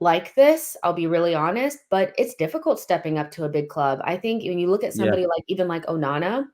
like this, I'll be really honest, but it's difficult stepping up to a big club. I think when you look at Yeah. somebody like even like Onana,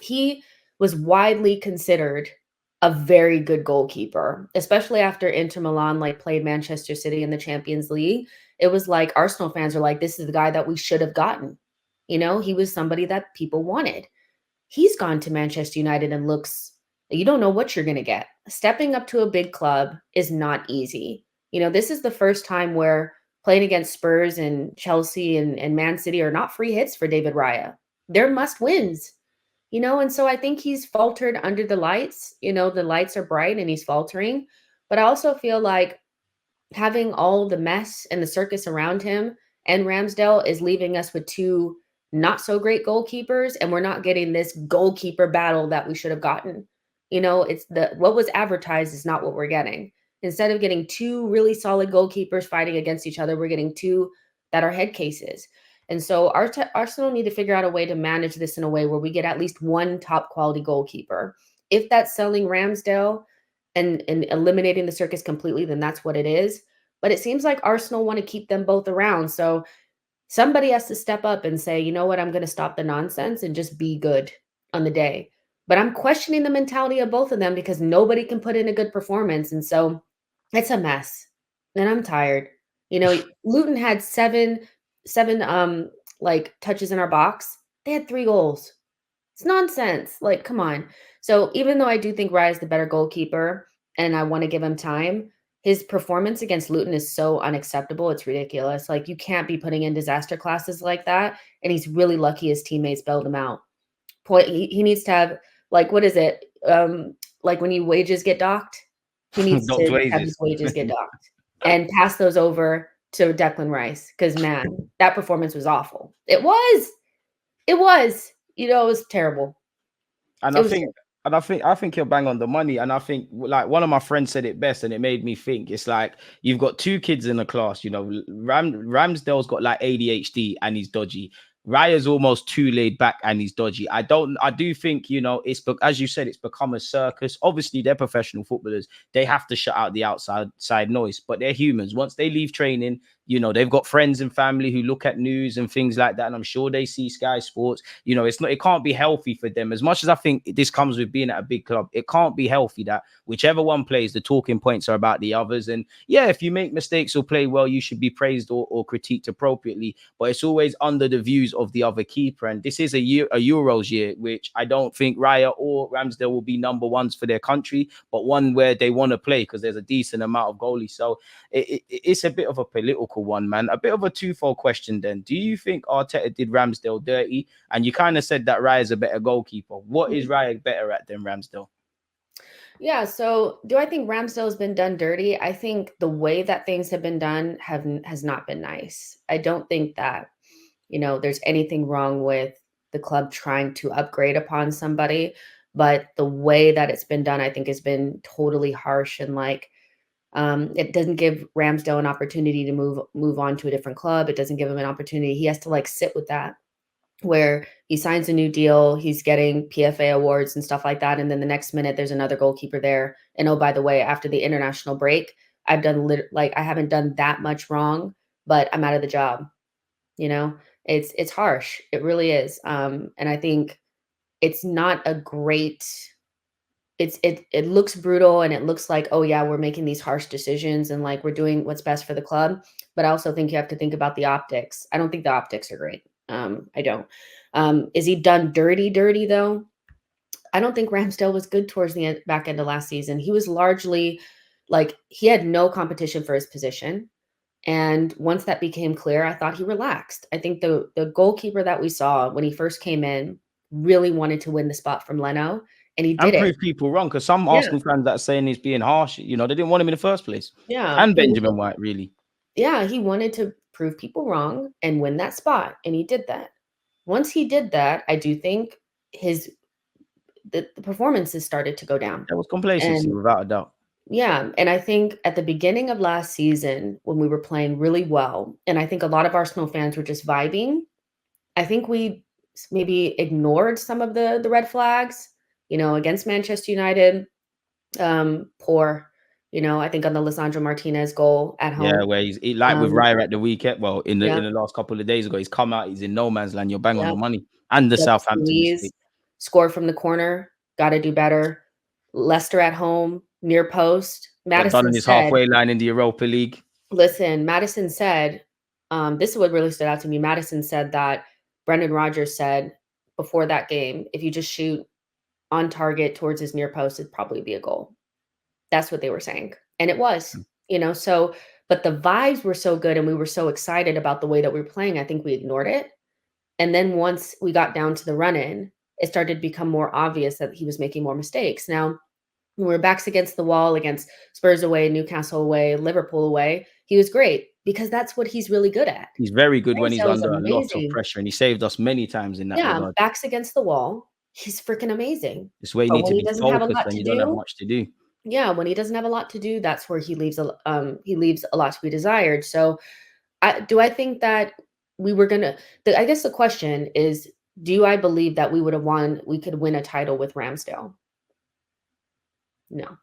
he was widely considered a very good goalkeeper, especially after Inter Milan like played Manchester City in the Champions League. It was like Arsenal fans are like, this is the guy that we should have gotten. You know, he was somebody that people wanted. He's gone to Manchester United and looks, you don't know what you're going to get. Stepping up to a big club is not easy. You know, this is the first time where playing against Spurs and Chelsea and Man City are not free hits for David Raya. They're must wins, you know, and so I think he's faltered under the lights. You know, the lights are bright and he's faltering. But I also feel like having all the mess and the circus around him and Ramsdale is leaving us with two not so great goalkeepers, and we're not getting this goalkeeper battle that we should have gotten. You know, it's the what was advertised is not what we're getting. Instead of getting two really solid goalkeepers fighting against each other, we're getting two that are head cases. And so Arsenal need to figure out a way to manage this in a way where we get at least one top quality goalkeeper. If that's selling Ramsdale and eliminating the circus completely, then that's what it is. But it seems like Arsenal want to keep them both around. So somebody has to step up and say, you know what, I'm going to stop the nonsense and just be good on the day. But I'm questioning the mentality of both of them because nobody can put in a good performance. And so it's a mess. And I'm tired. You know, Luton had seven like touches in our box. They had 3 goals. It's nonsense. Like, come on. So even though I do think Raya is the better goalkeeper and I want to give him time, his performance against Luton is so unacceptable. It's ridiculous. Like, you can't be putting in disaster classes like that. And he's really lucky his teammates bailed him out. He needs to have, like, what is it? Like when you wages get docked, he needs Doc's to have his wages. wages get docked and pass those over to Declan Rice. Because man, that performance was awful. It was. It was. You know, it was terrible. And It I was think, I think you're bang on the money. And I think, like, one of my friends said it best, and it made me think. It's like you've got two kids in the class. You know, Ramsdale's got like ADHD and he's dodgy. Raya's almost too laid back and he's dodgy. I do think, you know, as you said, it's become a circus. Obviously, they're professional footballers. They have to shut out the outside noise, but they're humans. Once they leave training, you know, they've got friends and family who look at news and things like that. And I'm sure they see Sky Sports. You know, it can't be healthy for them. As much as I think this comes with being at a big club, it can't be healthy that whichever one plays, the talking points are about the others. And yeah, if you make mistakes or play well, you should be praised or critiqued appropriately. But it's always under the views of the other keeper. And this is a Euros year, which I don't think Raya or Ramsdale will be number ones for their country, but one where they want to play because there's a decent amount of goalies. So it's a bit of a political one, man. A bit of a twofold question then. Do you think Arteta did Ramsdale dirty? And you kind of said that Raya is a better goalkeeper. What is Raya better at than Ramsdale? Yeah, so do I think Ramsdale has been done dirty? I think the way that things have been done has not been nice. I don't think that, you know, there's anything wrong with the club trying to upgrade upon somebody, but the way that it's been done, I think has been totally harsh and like it doesn't give Ramsdale an opportunity to move on to a different club. It doesn't give him an opportunity. He has to like sit with that where he signs a new deal, he's getting PFA awards and stuff like that, and then the next minute there's another goalkeeper there. And oh, by the way, after the international break, I've done like I haven't done that much wrong, but I'm out of the job. You know, it's harsh. It really is. And I think it's not a great. It looks brutal and it looks like, oh yeah, we're making these harsh decisions and like we're doing what's best for the club. But I also think you have to think about the optics. I don't think the optics are great. I don't. Is he done dirty though? I don't think Ramsdale was good towards the back end of last season. He was largely like he had no competition for his position. And once that became clear, I thought he relaxed. I think the goalkeeper that we saw when he first came in really wanted to win the spot from Leno, and he did And it. prove people wrong, because some Yeah, Arsenal fans that are saying he's being harsh, you know, they didn't want him in the first place. yeah. And Benjamin White, really. Yeah, he wanted to prove people wrong and win that spot, and he did that. Once he did that, I do think his the performances started to go down. There was complacency, And without a doubt. yeah, and I think at the beginning of last season when we were playing really well, and I think a lot of Arsenal fans were just vibing, I think we maybe ignored some of the red flags, you know, against Manchester United, poor. You know, I think on the Lisandro Martinez goal at home. Yeah, where he's like with Um, Raya at the weekend. Well, in yeah, the last couple of days ago, he's come out. He's in no man's land. You're bang on yeah. the money. And the Douglas Southampton Luiz mistake. score from the corner. Got to do better. Leicester at home, near post. Got done Madison on his said, halfway line in the Europa League. listen, Madison said, this is what really stood out to me. Madison said that Brendan Rodgers said before that game, if you just shoot on target towards his near post, it'd probably be a goal. That's what they were saying. And it was, you know, so, but the vibes were so good and we were so excited about the way that we were playing. I think we ignored it. And then once we got down to the run in, it started to become more obvious that he was making more mistakes. Now, when we're backs against the wall against Spurs away, Newcastle away, Liverpool away, he was great because that's what he's really good at. He's very good when he's Ramsdale is under a lot of amazing. pressure, and he saved us many times in that Yeah, regard. backs against the wall, he's freaking amazing. It's where you But need when to he be doesn't have a focused lot when to you don't have do, much to do. yeah, when he doesn't have a lot to do, that's where he leaves a lot to be desired. So, I think that we were gonna I guess the question is, do I believe that we could win a title with Ramsdale? No,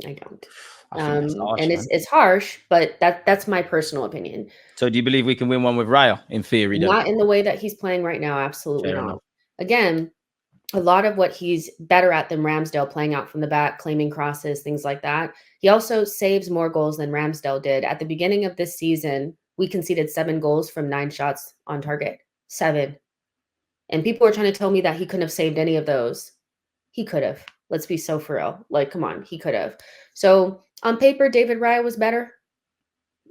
I don't. I think that's harsh, And man. it's harsh, but that's my personal opinion. So do you believe we can win one with Raya in theory then? Not in the way that he's playing right now, absolutely Fair not. enough. Again, a lot of what he's better at than Ramsdale, playing out from the back, claiming crosses, things like that. He also saves more goals than Ramsdale did. At the beginning of this season, we conceded 7 goals from 9 shots on target. 7. And people were trying to tell me that he couldn't have saved any of those. He could have. Let's be so for real. Like, come on, he could have. So on paper, David Raya was better,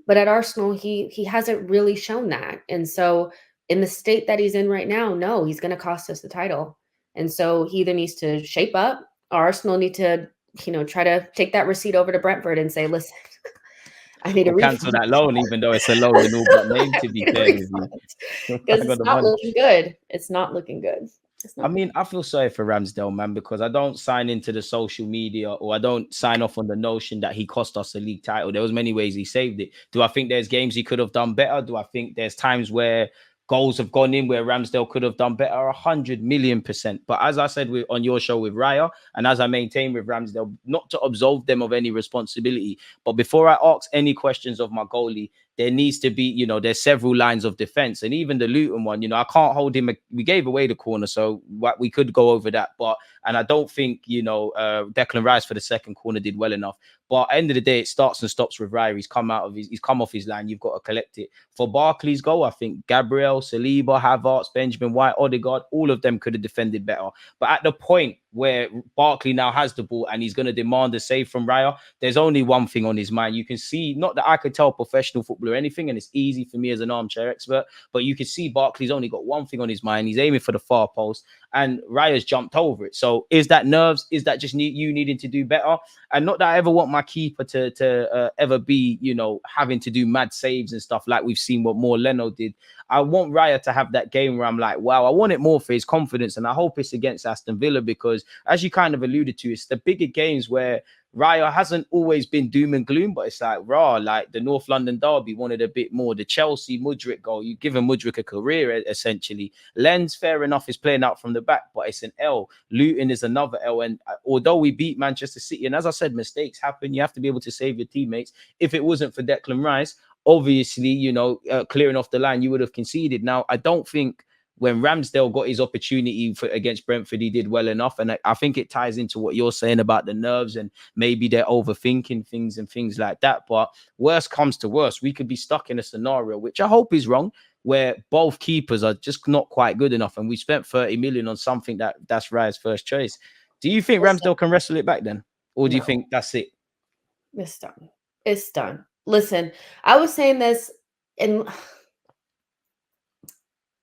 but at Arsenal, he hasn't really shown that. And so in the state that he's in right now, no, he's going to cost us the title. And so he either needs to shape up, or Arsenal need to, you know, try to take that receipt over to Brentford and say, listen, I need a Or cancel refund. that loan, even though it's a loan in all but name, I to be need a fair with you. refund because Bang on it's the not money. looking good. It's not looking good. It's I not. mean, I feel sorry for Ramsdale, man, because I don't sign into the social media, or I don't sign off on the notion that he cost us a league title. There was many ways he saved it. Do I think there's games he could have done better? Do I think there's times where goals have gone in where Ramsdale could have done better? 100,000,000%. But as I said on your show with Raya, and as I maintain with Ramsdale, not to absolve them of any responsibility, but before I ask any questions of my goalie, there needs to be, there's several lines of defense. And even the Luton one, I can't hold him. We gave away the corner, so we could go over that. And I don't think, Declan Rice for the second corner did well enough. But at the end of the day, it starts and stops with Raya. He's come off his line. You've got to collect it. For Barkley's goal, I think Gabriel, Saliba, Havertz, Benjamin White, Odegaard, all of them could have defended better. But at the point where Barkley now has the ball and he's going to demand a save from Raya, there's only one thing on his mind. You can see, not that I could tell professional football or anything, and it's easy for me as an armchair expert, but you can see Barkley's only got one thing on his mind. He's aiming for the far post, and Raya's jumped over it. So is that nerves? Is that just you needing to do better? And not that I ever want my keeper to ever be, having to do mad saves and stuff like we've seen what Moore Leno did. I want Raya to have that game where I'm like, wow, I want it more for his confidence. And I hope it's against Aston Villa, because as you kind of alluded to, it's the bigger games where Raya hasn't always been doom and gloom, but it's like like the North London derby wanted a bit more. The Chelsea Mudryk goal, you give him Mudryk a career essentially. Lens, fair enough, is playing out from the back, but it's an L. Luton is another L. And although we beat Manchester City, and as I said, mistakes happen. You have to be able to save your teammates. If it wasn't for Declan Rice, obviously, clearing off the line, you would have conceded. Now, I don't think when Ramsdale got his opportunity against Brentford, he did well enough. And I think it ties into what you're saying about the nerves, and maybe they're overthinking things and things like that. But worst comes to worst, we could be stuck in a scenario, which I hope is wrong, where both keepers are just not quite good enough. And we spent 30 million on something that's Raya's first choice. Do you think Listen, Ramsdale can wrestle it back then? Or do you no, think that's it? it's done. It's done. Listen, I was saying this, and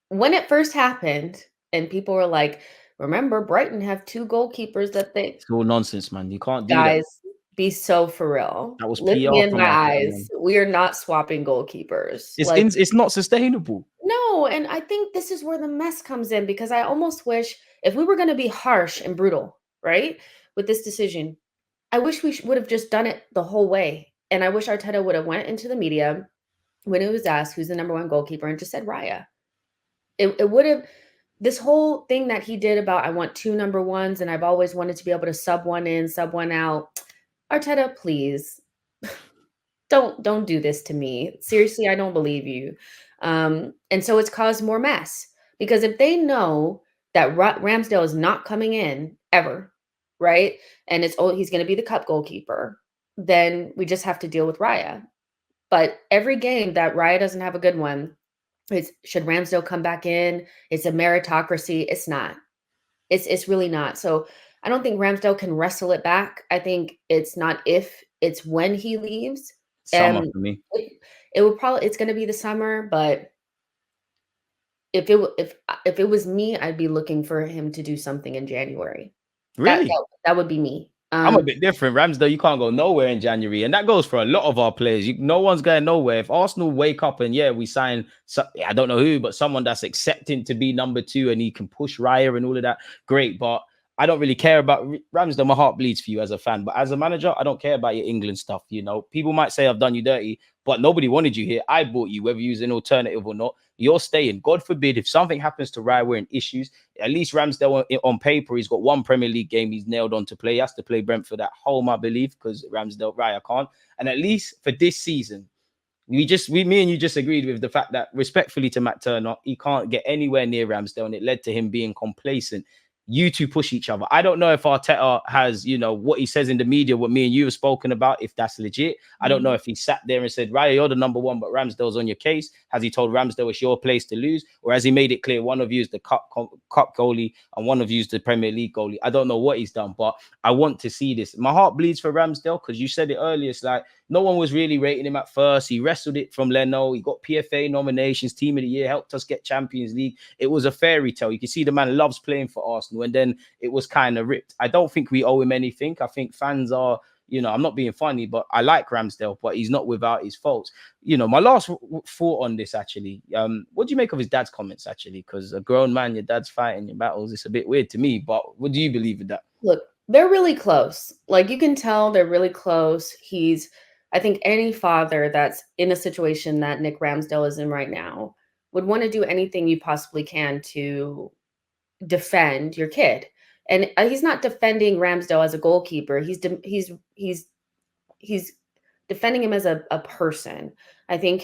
when it first happened, and people were like, "Remember, Brighton have 2 goalkeepers that they." It's all nonsense, man. You can't do that. Guys, be so for real. That was Look me PR in from my our part, eyes. man. We are not swapping goalkeepers. It's Like, it's not sustainable. no, and I think this is where the mess comes in, because I almost wish, if we were gonna be harsh and brutal, right, with this decision, I wish we would have just done it the whole way. And I wish Arteta would have went into the media when it was asked who's the number 1 goalkeeper and just said Raya. It would have, this whole thing that he did about, I want 2 number 1s and I've always wanted to be able to sub one in, sub one out. Arteta, please. don't do this to me. Seriously, I don't believe you. And so it's caused more mess because if they know that Ramsdale is not coming in ever, right? And he's going to be the cup goalkeeper, then we just have to deal with Raya. But every game that Raya doesn't have a good one, should Ramsdale come back in? It's a meritocracy. It's not. It's really not. So I don't think Ramsdale can wrestle it back. I think it's not if, it's when he leaves. Summer for me. It's going to be the summer, but if it was me, I'd be looking for him to do something in January. Really? That would be me. I'm a bit different. Ramsdale, you can't go nowhere in January. And that goes for a lot of our players. No one's going nowhere. If Arsenal wake up and, we sign, I don't know who, but someone that's accepting to be number 2 and he can push Raya and all of that, great. But I don't really care about Ramsdale. My heart bleeds for you as a fan. But as a manager, I don't care about your England stuff. People might say I've done you dirty, but nobody wanted you here. I bought you, whether you use an alternative or not. You're staying. God forbid if something happens to Raya, we're in issues. At least Ramsdale on paper, he's got 1 Premier League game he's nailed on to play. He has to play Brentford at home, I believe, because Raya can't. And at least for this season, me and you just agreed with the fact that, respectfully to Matt Turner, he can't get anywhere near Ramsdale, and it led to him being complacent. You two push each other. I don't know if Arteta has, what he says in the media, what me and you have spoken about, if that's legit. I don't know if he sat there and said, Raya, you're the number 1, but Ramsdale's on your case. Has he told Ramsdale it's your place to lose? Or has he made it clear one of you is the cup goalie and one of you is the Premier League goalie? I don't know what he's done, but I want to see this. My heart bleeds for Ramsdale because you said it earlier. It's like no one was really rating him at first. He wrestled it from Leno. He got PFA nominations, Team of the Year, helped us get Champions League. It was a fairy tale. You can see the man loves playing for Arsenal, and then it was kind of ripped. I don't think we owe him anything. I think fans are, I'm not being funny, but I like Ramsdale, but he's not without his faults. My last thought on this, actually, what do you make of his dad's comments, actually? Because a grown man, your dad's fighting your battles. It's a bit weird to me, but what do you believe in that? Look, they're really close. Like, you can tell they're really close. I think any father that's in a situation that Nick Ramsdale is in right now would want to do anything you possibly can to defend your kid. And he's not defending Ramsdale as a goalkeeper. He's defending him as a person. I think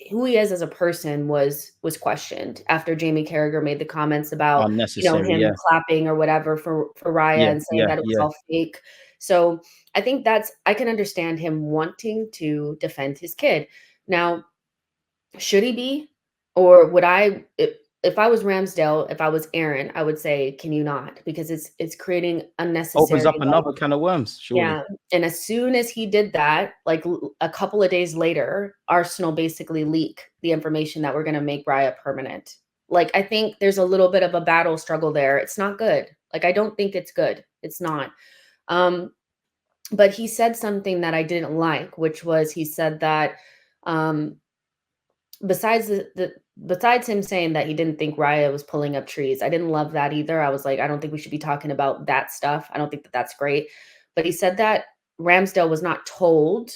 who he is as a person was questioned after Jamie Carragher made the comments about him clapping or whatever for Raya and saying that it was all fake. So I think I can understand him wanting to defend his kid. Now, should he be? Or would I, if I was Ramsdale, if I was Aaron, I would say, can you not? Because it's creating unnecessary. Opens up another can of worms, surely. Yeah. And as soon as he did that, like a couple of days later, Arsenal basically leak the information that we're going to make Raya permanent. Like, I think there's a little bit of a battle struggle there. It's not good. Like, I don't think it's good. It's not. But he said something that I didn't like, which was he said that besides him saying that he didn't think Raya was pulling up trees, I didn't love that either. I was like, I don't think we should be talking about that stuff. I don't think that that's great. But he said that Ramsdale was not told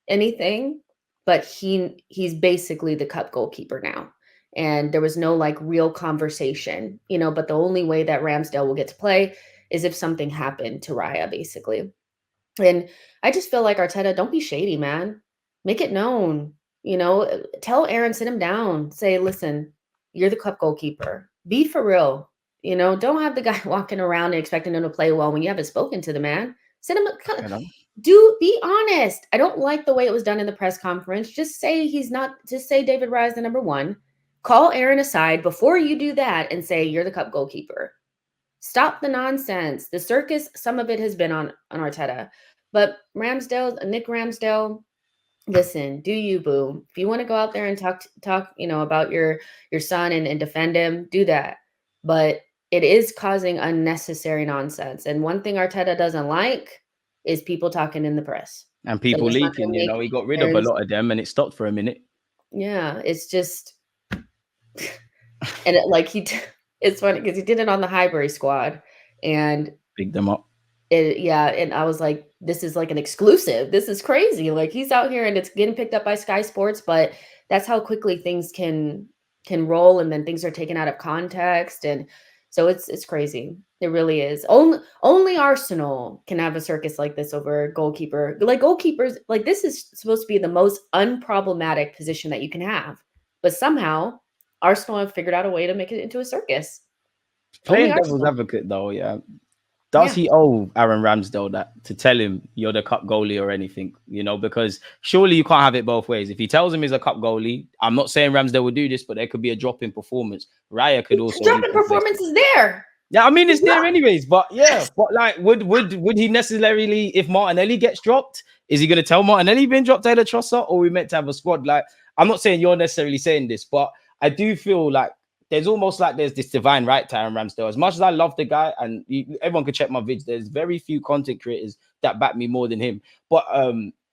anything, but he's basically the cup goalkeeper now. And there was no like real conversation, but the only way that Ramsdale will get to play is if something happened to Raya, basically. And I just feel like Arteta, don't be shady, man. Make it known. Tell Aaron, sit him down. Say, listen, you're the cup goalkeeper. Be for real. Don't have the guy walking around and expecting him to play well when you haven't spoken to the man. Sit him. Be honest. I don't like the way it was done in the press conference. Just say David Raya is the number 1. Call Aaron aside before you do that and say you're the cup goalkeeper. Stop the nonsense. The circus, some of it has been on Arteta. But Nick Ramsdale, listen, do you, boo? If you want to go out there and talk, about your son and defend him, do that. But it is causing unnecessary nonsense. And one thing Arteta doesn't like is people talking in the press. And people leaking, he got rid of a lot of them and it stopped for a minute. Yeah, it's just, and it's funny because he did it on the Highbury squad and picked them up. And I was like, this is like an exclusive. This is crazy. Like, he's out here and it's getting picked up by Sky Sports, but that's how quickly things can roll, and then things are taken out of context. And So it's crazy. It really is. Only Arsenal can have a circus like this over a goalkeeper. Like goalkeepers, like this is supposed to be the most unproblematic position that you can have. But somehow Arsenal have figured out a way to make it into a circus. Only Playing devil's Arsenal. advocate though, yeah. Does Yeah. he owe Aaron Ramsdale that to tell him you're the cup goalie or anything? You know, because surely you can't have it both ways. If he tells him he's a cup goalie, I'm not saying Ramsdale would do this, but there could be a drop in performance. Raya could The also drop be in complacent. performance is there. Yeah, I mean it's Yeah. there anyways, but yeah, but like, would he necessarily, if Martinelli gets dropped, is he going to tell Martinelli been dropped out of Trossard, or we meant to have a squad? Like, I'm not saying you're necessarily saying this, but I do feel like there's almost like there's this divine right to Aaron Ramsdale. As much as I love the guy, and everyone can check my vids, there's very few content creators that back me more than him, but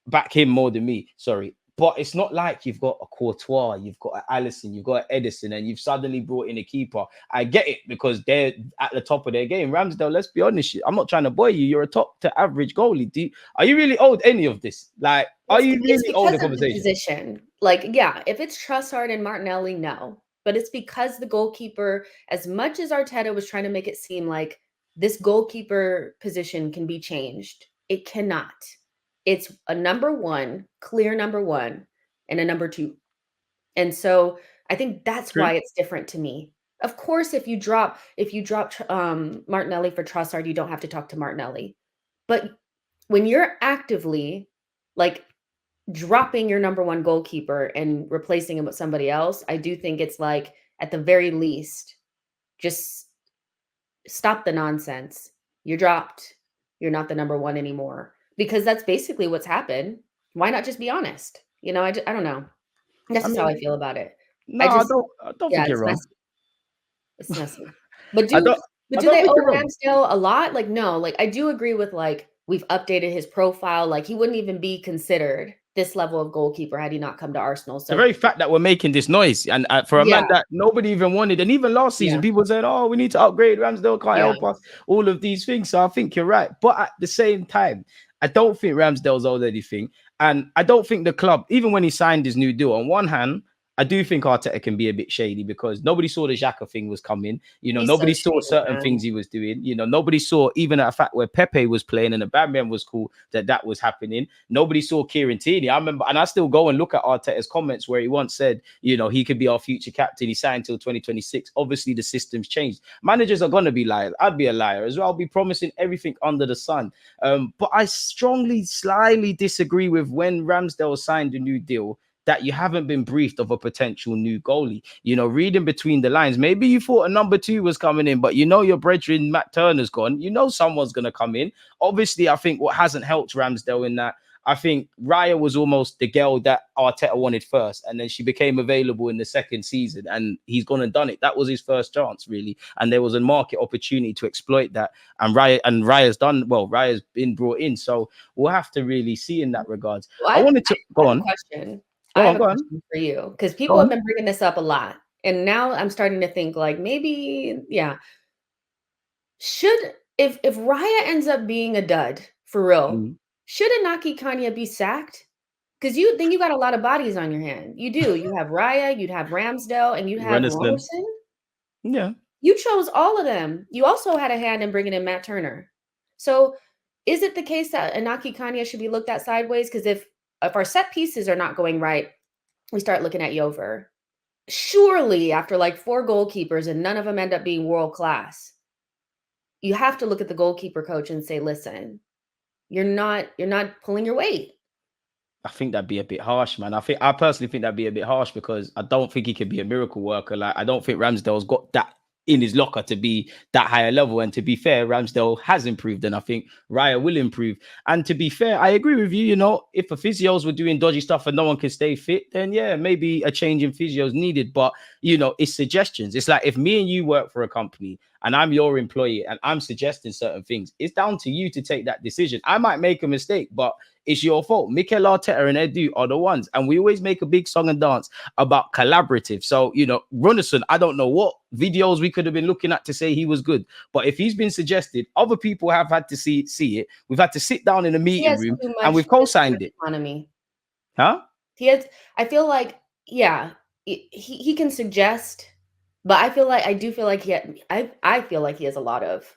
back him more than me. Sorry. But it's not like you've got a Courtois, you've got an Allison, you've got an Edison, and you've suddenly brought in a keeper. I get it because they're at the top of their game. Ramsdale, let's be honest, I'm not trying to boy you. You're a top to average goalie. Are you really owed any of this? Like, are you It's really owed because the of the conversation? position. Like, yeah, if it's Trossard and Martinelli, no. But it's because the goalkeeper, as much as Arteta was trying to make it seem like this goalkeeper position can be changed, it cannot. It's a number one, clear number one, and a number two. And so I think that's True. why it's different to me. Of course, if you drop Martinelli for Trossard, you don't have to talk to Martinelli. But when you're actively like dropping your number one goalkeeper and replacing him with somebody else, I do think it's like at the very least, just stop the nonsense. You're dropped. You're not the number one anymore because that's basically what's happened. Why not just be honest? You know, I don't know. That's I just how I mean, feel about it. no, I I just, don't. I don't yeah, think you're it's wrong. messy. It's messy. But I do don't. but I do don't they think owe you're wrong. Ramsdale a lot? Like, no. Like, I do agree with like we've updated his profile. Like, he wouldn't even be considered this level of goalkeeper had he not come to Arsenal. The So very fact that we're making this noise, and for a yeah, man that nobody even wanted, and even last season, yeah, people said, "Oh, we need to upgrade. Ramsdale can't yeah. help us." All of these things. So I think you're right, but at the same time, I don't think Ramsdale's owed anything, and I don't think the club, even when he signed his new deal, on one hand, I do think Arteta can be a bit shady because nobody saw the Xhaka thing was coming. You know, He's so nobody saw shady, certain man. things he was doing. You know, nobody saw even at a fact where Pepe was playing and the Batman was cool that was happening. Nobody saw Kieran Tierney. I remember, and I still go and look at Arteta's comments where he once said, you know, he could be our future captain. He signed until 2026. Obviously, the system's changed. Managers are going to be liars. I'd be a liar as well. I'll be promising everything under the sun. But I strongly, slyly disagree with when Ramsdale signed a new deal that you haven't been briefed of a potential new goalie. You know, reading between the lines, maybe you thought a number two was coming in, but you know your brethren Matt Turner's gone. You know someone's going to come in. Obviously, I think what hasn't helped Ramsdale in that, I think Raya was almost the girl that Arteta wanted first, and then she became available in the second season, and he's gone and done it. That was his first chance, really, and there was a market opportunity to exploit that. And Raya's done well. Raya's been brought in, so we'll have to really see in that regards. Well, I wanted to I go have a on. question. I Go have on, a go on, question for you because go people have on. been bringing this up a lot, and now I'm starting to think like maybe, yeah, should if Raya ends up being a dud for real, Mm. should Inaki Kanya be sacked? Because you got a lot of bodies on your hand. You do. You have Raya, you'd have Ramsdale, and you have Renaissance. Robertson. Yeah. You chose all of them. You also had a hand in bringing in Matt Turner. So is it the case that Inaki Kanya should be looked at sideways? Because if our set pieces are not going right, we start looking at Yover. Surely, after like 4 goalkeepers and none of them end up being world class, you have to look at the goalkeeper coach and say, listen, you're not pulling your weight. I think that'd be a bit harsh, man. I personally think that'd be a bit harsh because I don't think he could be a miracle worker. Like I don't think Ramsdale's got that in his locker to be that higher level. And to be fair, Ramsdale has improved, and I think Raya will improve. And to be fair, I agree with you. You know, if the physios were doing dodgy stuff and no one can stay fit, then yeah, maybe a change in physios needed. But you know, it's suggestions. It's like if me and you work for a company and I'm your employee and I'm suggesting certain things, it's down to you to take that decision. I might make a mistake, but it's your fault. Mikel Arteta and Edu are the ones. And we always make a big song and dance about collaborative. So, you know, Runnison, I don't know what videos we could have been looking at to say he was good. But if he's been suggested, other people have had to see it. We've had to sit down in a He meeting has room too and much, we've he has too co-signed much it. autonomy. Huh? He has, I feel like, yeah, he can suggest, But I do feel like I feel like he has a lot of